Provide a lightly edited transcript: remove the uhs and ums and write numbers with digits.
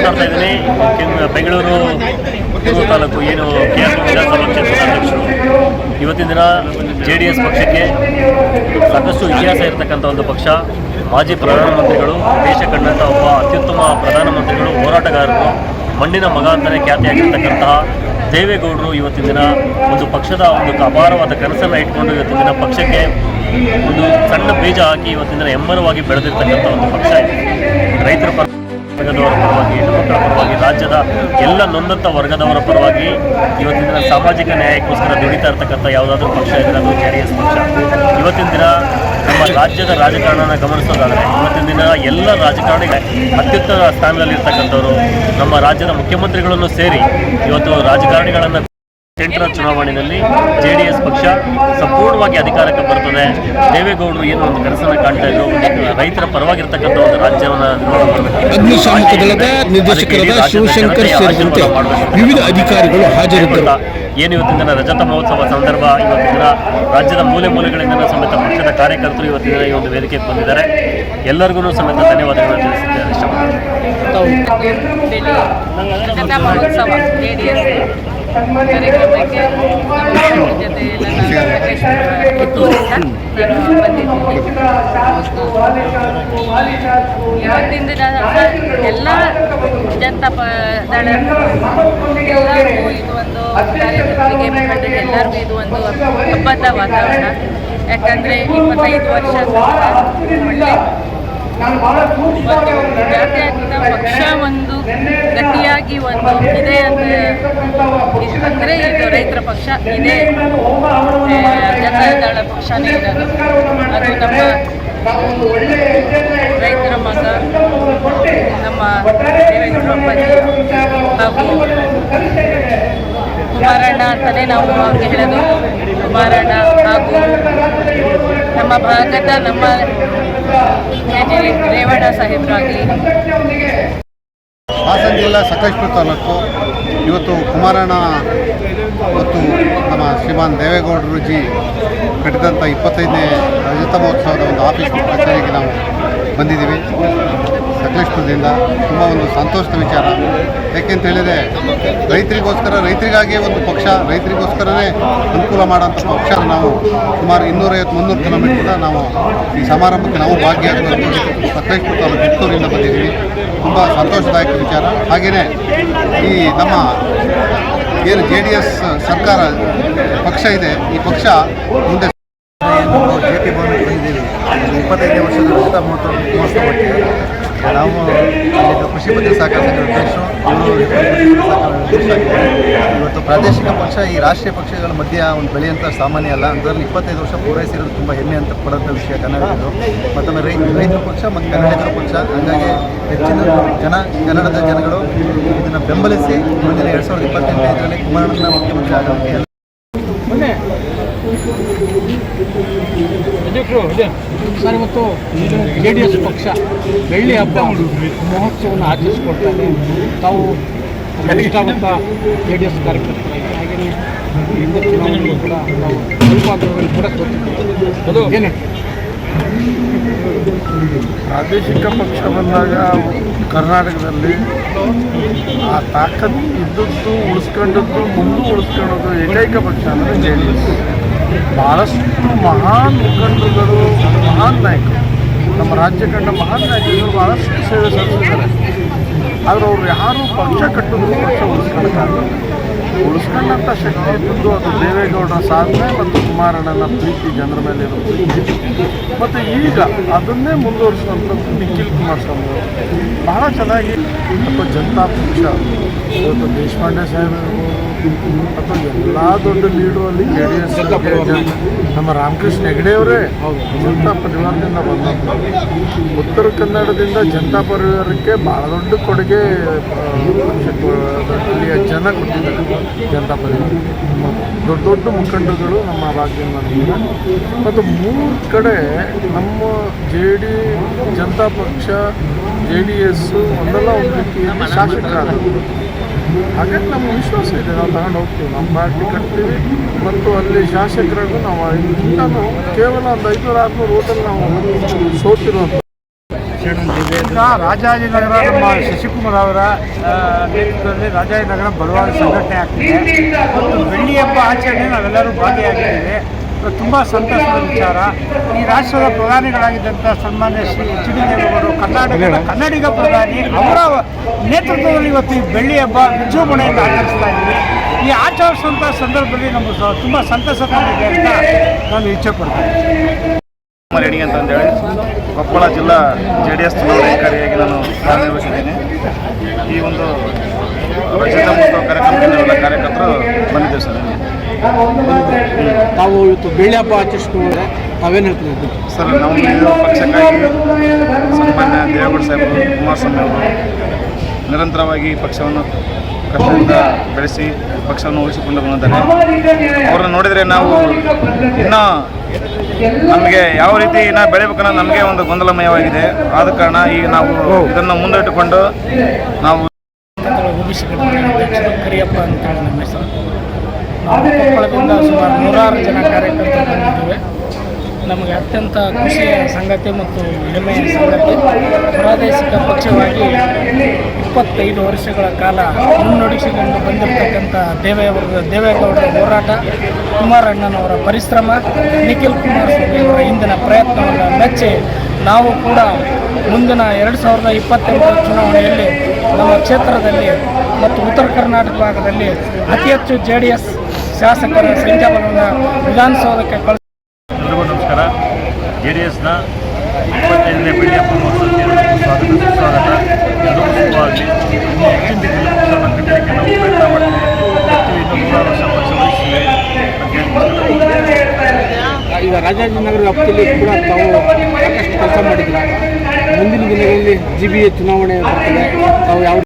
ಮಾತಾಡ್ತಾ ಇದ್ದೀನಿ. ಬೆಂಗಳೂರು ಪೂರ್ವ ತಾಲೂಕು ಏನು KR ವಿಧಾನಸಭಾ ಕ್ಷೇತ್ರದ ಅಧ್ಯಕ್ಷರು. ಇವತ್ತಿನ ದಿನ JDS ಪಕ್ಷಕ್ಕೆ ಸಾಕಷ್ಟು ಇತಿಹಾಸ ಇರತಕ್ಕಂಥ ಒಂದು ಪಕ್ಷ. ಮಾಜಿ ಪ್ರಧಾನಮಂತ್ರಿಗಳು, ದೇಶ ಕಂಡಂಥ ಒಬ್ಬ ಅತ್ಯುತ್ತಮ ಪ್ರಧಾನಮಂತ್ರಿಗಳು, ಹೋರಾಟಗಾರರು, ಮಣ್ಣಿನ ಮಗ ಅಂತಲೇ ಖ್ಯಾತಿಯಾಗಿರ್ತಕ್ಕಂತಹ ದೇವೇಗೌಡರು ಇವತ್ತಿನ ದಿನ ಒಂದು ಪಕ್ಷದ ಒಂದು ಅಪಾರವಾದ ಕನಸನ್ನು ಇಟ್ಕೊಂಡು ಇವತ್ತಿನ ದಿನ ಪಕ್ಷಕ್ಕೆ ಒಂದು ಸಣ್ಣ ಬೀಜ ಹಾಕಿ ಇವತ್ತಿನ ದಿನ ಹೆಮ್ಮರವಾಗಿ ಬೆಳೆದಿರ್ತಕ್ಕಂಥ ಒಂದು ಪಕ್ಷ ಇದೆ. ರೈತರ ವರ್ಗದವರ ಪರವಾಗಿ, ಹೆಣ್ಣುಮಕ್ಕಳ ಪರವಾಗಿ, ರಾಜ್ಯದ ಎಲ್ಲ ನೊಂದಂಥ ವರ್ಗದವರ ಪರವಾಗಿ ಇವತ್ತಿನ ದಿನ ಸಾಮಾಜಿಕ ನ್ಯಾಯಕ್ಕೋಸ್ಕರ ದುಡಿತಾ ಇರ್ತಕ್ಕಂಥ ಯಾವುದಾದ್ರೂ ಪಕ್ಷ ಇದ್ದರೆ ಅದು JDS ಪಕ್ಷ. ಇವತ್ತಿನ ದಿನ ನಮ್ಮ ರಾಜ್ಯದ ರಾಜಕಾರಣನ ಗಮನಿಸೋದಾದರೆ ಇವತ್ತಿನ ದಿನ ಎಲ್ಲ ರಾಜಕಾರಣಿಗಳೇ ಅತ್ಯುತ್ತಮ ಸ್ಥಾನದಲ್ಲಿರ್ತಕ್ಕಂಥವ್ರು ನಮ್ಮ ರಾಜ್ಯದ ಮುಖ್ಯಮಂತ್ರಿಗಳನ್ನು ಸೇರಿ ಇವತ್ತು ರಾಜಕಾರಣಿಗಳನ್ನು ಸೆಂಟ್ರ ಚುನಾವಣೆಯಲ್ಲಿ JDS ಪಕ್ಷ ಸಂಪೂರ್ಣವಾಗಿ ಅಧಿಕಾರಕ್ಕೆ ಬರ್ತದೆ. ದೇವೇಗೌಡರು ಏನು ಒಂದು ಕನಸನ್ನು ಕಾಣ್ತಾ ಇದ್ರು, ರೈತರ ಪರವಾಗಿರ್ತಕ್ಕಂಥ ಒಂದು ರಾಜ್ಯವನ್ನು ಅಗ್ನಿಶಾಮಕ ದಳದ ನಿರ್ದೇಶಕರಾದ ಶಿವಶಂಕರ್ ಸೇರಿದಂತೆ ವಿವಿಧ ಅಧಿಕಾರಿಗಳು ಹಾಜರಿದ್ದರು. ಏನು ಇವತ್ತಿನ ದಿನ ರಜತ ಮಹೋತ್ಸವ ಸಂದರ್ಭ ಇವತ್ತಿನ ದಿನ ರಾಜ್ಯದ ಮೂಲೆ ಮೂಲೆಗಳಿಂದ ಸಮೇತ ಪಕ್ಷದ ಕಾರ್ಯಕರ್ತರು ಇವತ್ತಿನ ದಿನ ಈ ಒಂದು ವೇದಿಕೆಗೆ ಬಂದಿದ್ದಾರೆ. ಎಲ್ಲರಿಗೂ ಸಮೇತ ಧನ್ಯವಾದಗಳನ್ನು ತಿಳಿಸಿದ್ದಾರೆ. ರಜತ ಮಹೋತ್ಸವ JDS ಕಾರ್ಯಕ್ರಮಕ್ಕೆ ಜೊತೆ ಇವತ್ತಿನ ದಿನ ಎಲ್ಲ ಜನತಾ ದಳ ಎಲ್ಲರಿಗೂ ಇದು ಒಂದು ಕಾರ್ಯಕ್ರಮಕ್ಕೆ ಮುಖಂಡರಿಗೆ ಎಲ್ಲರಿಗೂ ಇದು ಒಂದು ಹಬ್ಬದ ವಾತಾವರಣ. ಯಾಕಂದರೆ 25 ವರ್ಷ ಒಳ್ಳೆ ಜಾತ್ಯತೀತ ಪಕ್ಷ ಒಂದು ಗಟ್ಟಿಯಾಗಿ ಒಂದು ಇದೆ ಅಂದರೆ ಇದು ರೈತರ ಪಕ್ಷ ಇದೆ, ಜನತಾದಳ ಪಕ್ಷನೇ ಇರೋದು. ಅದು ನಮ್ಮ ರೈತರ ಮಗ ನಮ್ಮ ದೇವೇಗೌಡರ ಅಪ್ಪಾಜಿ ಹಾಗೂ ಕುಮಾರಣ್ಣ ಅಂತಲೇ ನಾವು ಅವ್ರಿಗೆ ಹೇಳೋದು. ಕುಮಾರಣ್ಣ ಹಾಗೂ ನಮ್ಮ ಭಾಗದ ನಮ್ಮ ರೇವಣ್ಣ ಸಾಹೇಬರಾಗಲಿ. ಹಾಸನ ಜಿಲ್ಲಾ ಸಕಲೇಶಪುರ ತಾಲೂಕು ಇವತ್ತು ಕುಮಾರಣ್ಣ ಮತ್ತು ನಮ್ಮ ಶ್ರೀಮಾನ್ ದೇವೇಗೌಡರುಜಿ ಕಟ್ಟಿದಂಥ 25ನೇ ರಜತ ಮಹೋತ್ಸವದ ಒಂದು ಆಫೀಸ್ ಕಚೇರಿಗೆ ನಾವು ಬಂದಿದ್ದೀವಿ ಸಕಲೇಶಪುರದಿಂದ. ತುಂಬ ಒಂದು ಸಂತೋಷದ ವಿಚಾರ. ಯಾಕೆಂತ ಹೇಳಿದರೆ ರೈತರಿಗಾಗಿಯೇ ಒಂದು ಪಕ್ಷ, ರೈತರಿಗೋಸ್ಕರನೇ ಅನುಕೂಲ ಮಾಡೋಂಥ ಪಕ್ಷ. ನಾವು ಸುಮಾರು 250-300 ಕಿಲೋಮೀಟರ್ ನಾವು ಈ ಸಮಾರಂಭಕ್ಕೆ ನಾವು ಭಾಗಿಯಾಗಬೇಕು. ಸಕಲೇಶಪುರ ತಾಲೂಕು ಕಿತ್ತೂರಿಂದ ಬಂದಿದ್ದೀವಿ. ತುಂಬ ಸಂತೋಷದಾಯಕ ವಿಚಾರ. ಹಾಗೆಯೇ ಈ ನಮ್ಮ ಏನು JDS ಸರ್ಕಾರ ಪಕ್ಷ ಇದೆ, ಈ ಪಕ್ಷ ಮುಂದೆ JP ಭವನಕ್ಕೆ ಬಂದಿದ್ದೀವಿ. 25ನೇ ವರ್ಷದ ರಜತ ಮಹೋತ್ಸವಕ್ಕೆ ನಾವು ಕೃಷಿ ಪತ್ತಿನ ಸಹಕಾರ ಸಂಘದ ಅಧ್ಯಕ್ಷರು, ಇವತ್ತು ಪ್ರಾದೇಶಿಕ ಪಕ್ಷ ಈ ರಾಷ್ಟ್ರೀಯ ಪಕ್ಷಗಳ ಮಧ್ಯೆ ಒಂದು ಬೆಳೆಯುವಂಥ ಸಾಮಾನ್ಯ ಅಲ್ಲ. ಅದರಲ್ಲಿ 25 ವರ್ಷ ಪೂರೈಸಿರೋದು ತುಂಬ ಹೆಮ್ಮೆ ಅಂತ ಪಡೋಂಥ ವಿಷಯ ಕನ್ನಡಿಗರು. ಮತ್ತೊಮ್ಮೆ ರೈತರ ಪಕ್ಷ ಮತ್ತು ಕನ್ನಡಿಗರ ಪಕ್ಷ. ಹಾಗಾಗಿ ಹೆಚ್ಚಿನ ಕನ್ನಡದ ಜನಗಳು ಇದನ್ನು ಬೆಂಬಲಿಸಿ ಮುಂದಿನ 2025ರಲ್ಲಿ ಕುಮಾರಣ್ಣನ ಮುಖ್ಯಮಂತ್ರಿ ಆಗೋಕ್ಕೆ ಸರ್, ಇವತ್ತು JDS ಪಕ್ಷ ಬೆಳ್ಳಿ ಹಬ್ಬ ಮಹೋತ್ಸವವನ್ನು ಆಚರಿಸಿಕೊಡ್ತಾರೆ. ತಾವು ನಿಷ್ಠಾವಂತ JDS ಕಾರ್ಯಕರ್ತರಾಗಿ, ಹಾಗೆಯೇ ಹಿಂದೆ ಚುನಾವಣೆಗಳು ಕೂಡ ನಾವು ಸ್ವಲ್ಪಗಳಲ್ಲಿ ಕೂಡ ಅದು ಏನು ಪ್ರಾದೇಶಿಕ ಪಕ್ಷ ಬಂದಾಗ ಕರ್ನಾಟಕದಲ್ಲಿ ಆ ತಾಕತ್ತು ಇದ್ದದ್ದು ಉಳಿಸ್ಕೊಂಡದ್ದು ಮುಂದೆ ಉಳಿಸ್ಕೊಳ್ಳೋದು ಏಕೈಕ ಪಕ್ಷ ಅಂದರೆ JDS. ಭಾಳಷ್ಟು ಮಹಾನ್ ಮುಖಂಡರುಗಳು, ಮಹಾನ್ ನಾಯಕರು, ನಮ್ಮ ರಾಜ್ಯ ಕಂಡ ಮಹಾನ್ ನಾಯಕರು ಭಾಳಷ್ಟು ಸೇವೆ ಸಲ್ಲಿಸಿದ್ದಾರೆ. ಆದರೆ ಅವರು ಯಾರೂ ಪಕ್ಷ ಕಟ್ಟಿದ್ರು ಪಕ್ಷ ಉಳಿಸ್ಕೊಂಡಂಥ ಶಕ್ತಿ ಇದ್ದದ್ದು ಅದು ದೇವೇಗೌಡರ ಸಾಧನೆ ಮತ್ತು ಕುಮಾರಣ್ಣನ ಪ್ರೀತಿ, ಜನರ ಮೇಲೆ ಇರೋ ಪ್ರೀತಿ. ಮತ್ತು ಈಗ ಅದನ್ನೇ ಮುಂದುವರಿಸುವಂಥದ್ದು ನಿಖಿಲ್ ಕುಮಾರಸ್ವಾಮಿ ಅವರು ಬಹಳ ಚೆನ್ನಾಗಿ. ಅಥವಾ ಜನತಾ ಪಕ್ಷ ಇವತ್ತು ದೇಶಪಾಂಡೆ ಸಾಹೇಬರು ಅಥವಾ ಎಲ್ಲ ದೊಡ್ಡ ಲೀಡು ಅಲ್ಲಿ JDS ನಮ್ಮ ರಾಮಕೃಷ್ಣ ಹೆಗಡೆಯವರೇ ಜನತಾ ಪರಿವಾರದಿಂದ ಬಂದಂಥದ್ದು. ಉತ್ತರ ಕನ್ನಡದಿಂದ ಜನತಾ ಪರಿವಾರಕ್ಕೆ ಭಾಳ ದೊಡ್ಡ ಕೊಡುಗೆ ಇಲ್ಲಿಯ ಜನ ಕೊಟ್ಟಿದ್ದಾರೆ. ಜನತಾ ಪರಿವಾರ ದೊಡ್ಡ ದೊಡ್ಡ ಮುಖಂಡರುಗಳು ನಮ್ಮ ಭಾಗದಿಂದ ಬಂದಿದ್ದಾರೆ. ಮತ್ತು 3 ಕಡೆ ನಮ್ಮ ಜನತಾ ಪಕ್ಷ JDS ಒಂದಲ್ಲ ಒಂದು ರೀತಿಯಲ್ಲಿ ಶಾಸಕರಾದರು. ಹಾಗಾಗಿ ನಮ್ಮ ವಿಶ್ವಾಸ ಇದೆ, ನಾವು ತಗೊಂಡು ಹೋಗ್ತೀವಿ, ನಮ್ಮ ಪಾರ್ಟಿ ಕಟ್ತೀವಿ. ಮತ್ತು ಅಲ್ಲಿ ಶಾಸಕರಾಗೂ ನಾವು ಇಂತಾನು ಕೇವಲ ಒಂದು 500-600 ಓಟಲ್ಲಿ ನಾವು ಸೋತಿರುವಂಥ ಈಗ ರಾಜಾಜಿನಗರ ನಮ್ಮ ಶಶಿಕುಮಾರ್ ಅವರ ನೇತೃತ್ವದಲ್ಲಿ ರಾಜಾಜಿನಗರ ಬಡವಾಳ ಸಂಘಟನೆ ಆಗ್ತಿದೆ ಮತ್ತು ಬೆಳ್ಳಿ ಹಬ್ಬ ಆಚರಣೆ ನಾವೆಲ್ಲರೂ ಭಾಗಿಯಾಗಿದ್ದೇವೆ. ತುಂಬ ಸಂತಸದ ವಿಚಾರ. ಈ ರಾಷ್ಟ್ರದ ಪ್ರಧಾನಿಗಳಾಗಿದ್ದಂಥ ಸನ್ಮಾನ್ಯ ಶ್ರೀ ಎಚ್ ಡಿ ದೇವೇಗೌಡರು ಕನ್ನಡಿಗ ಪ್ರಧಾನಿ ಅವರ ನೇತೃತ್ವದಲ್ಲಿ ಇವತ್ತು ಈ ಬೆಳ್ಳಿ ಹಬ್ಬ ವಿಜೃಂಭಣೆಯಿಂದ ಆಚರಿಸ್ತಾ ಇದ್ದೀವಿ. ಈ ಆಚರಿಸುವಂಥ ಸಂದರ್ಭದಲ್ಲಿ ನಮಗೆ ತುಂಬ ಸಂತಸ ತಂದಿದೆ ಅಂತ ನಾನು ಇಚ್ಛೆ ಪಡ್ತೀನಿ. ರೆಡ್ಡಿ ಅಂತಂದೇಳಿ ಕೊಪ್ಪಳ ಜಿಲ್ಲಾ JDS ಚುನಾವಣಾಧಿಕಾರಿಯಾಗಿ ನಾನು ಕಾರ್ಯನಿರ್ವಹಿಸಿದ್ದೇನೆ. ಈ ಒಂದು ರಜತ ಮಹೋತ್ಸವ ಕಾರ್ಯಕ್ರಮದಿಂದ ಕಾರ್ಯಕರ್ತರು ಬಂದಿದ್ದೇವೆ ಸರ್. ತಾವು ಇವತ್ತು ಬೆಳ್ಳಿ ಹಬ್ಬ ಆಚರಿಸ್ಕೊಂಡ್ರೆ ತಾವೇನು ಹೇಳ್ತೀವಿ ಸರ್? ನಾವು ಪಕ್ಷಕ್ಕಾಗಿ ಸನ್ಮಾನ್ಯ ದೇವೇಗೌಡ ಸಾಹೇಬರು, ಕುಮಾರಸ್ವಾಮಿ ಅವರು ನಿರಂತರವಾಗಿ ಪಕ್ಷವನ್ನು ಕಷ್ಟದಿಂದ ಬೆಳೆಸಿ ಪಕ್ಷವನ್ನು ಉಳಿಸಿಕೊಂಡು ಬಂದಿದ್ದಾರೆ. ಅವ್ರನ್ನ ನೋಡಿದರೆ ನಾವು ಇನ್ನೂ ನಮಗೆ ಯಾವ ರೀತಿ ಇನ್ನೂ ಬೆಳಿಬೇಕನ್ನೋ ನಮಗೆ ಒಂದು ಗೊಂದಲಮಯವಾಗಿದೆ. ಆದ ಕಾರಣ ಈಗ ನಾವು ಇದನ್ನು ಮುಂದಿಟ್ಟುಕೊಂಡು ನಾವು ಕರಿಯಪ್ಪ ಅಂತೇಳಿ ನಮ್ಮ ಹೆಸರು. ನಾವು ಕೊಪ್ಪಳದಿಂದ ಸುಮಾರು 100 ಜನ ಕಾರ್ಯಕರ್ತರು ಬಂದಿದ್ದೇವೆ. ನಮಗೆ ಅತ್ಯಂತ ಖುಷಿಯ ಸಂಗತಿ ಮತ್ತು ಹೆಮ್ಮೆಯ ಸಂಗತಿ, ಪ್ರಾದೇಶಿಕ ಪಕ್ಷವಾಗಿ 25 ವರ್ಷಗಳ ಕಾಲ ಮುನ್ನಡೆಸಿಕೊಂಡು ಬಂದಿರತಕ್ಕಂಥ ದೇವೇಗೌಡರ ಹೋರಾಟ, ಕುಮಾರಣ್ಣನವರ ಪರಿಶ್ರಮ, ನಿಖಿಲ್ ಕುಮಾರಸ್ವಾಮಿ ಅವರ ಹಿಂದಿನ ಪ್ರಯತ್ನವನ್ನು ಮೆಚ್ಚಿ ನಾವು ಕೂಡ ಮುಂದಿನ 2028 ಚುನಾವಣೆಯಲ್ಲಿ ನಮ್ಮ ಕ್ಷೇತ್ರದಲ್ಲಿ ಮತ್ತು ಉತ್ತರ ಕರ್ನಾಟಕ ಭಾಗದಲ್ಲಿ ಅತಿ ಹೆಚ್ಚು JDS ಶಾಸಕರ ಸಂಖ್ಯಾಬಲವನ್ನು ವಿಧಾನಸೌಧಕ್ಕೆ ಎಲ್ರಿಗೂ ನಮಸ್ಕಾರ. JDSನ 25ನೇ ಬೆಳ್ಳಿ ಹಬ್ಬ ಮಹೋತ್ಸವಕ್ಕೆ ಸ್ವಾಗತ. ಎಲ್ಲರಿಗೂ ಶುಭವಾಗಲಿ. ಇನ್ನೂ ಹೆಚ್ಚಿನ ರೀತಿಯಲ್ಲಿ ಪಕ್ಷವನ್ನು ಕಟ್ಟಲಿಕ್ಕೆ ನಾವು ಪ್ರಯತ್ನ ಮಾಡ್ತೀವಿ. ಇನ್ನೂ 100 ವರ್ಷ ಪಕ್ಷ ವಹಿಸಿವೆ ಅಂತ ಹೇಳಿ. ಈಗ ರಾಜಾಜಿನಗರ ವ್ಯಾಪ್ತಿಯಲ್ಲಿ ಕೂಡ ತಾವು ಸಾಕಷ್ಟು ಕೆಲಸ ಮಾಡಿದ್ದೀರಾ. ಮುಂದಿನ ದಿನಗಳಲ್ಲಿ GBA ಚುನಾವಣೆ ಬರ್ತದೆ. ತಾವು ಯಾವ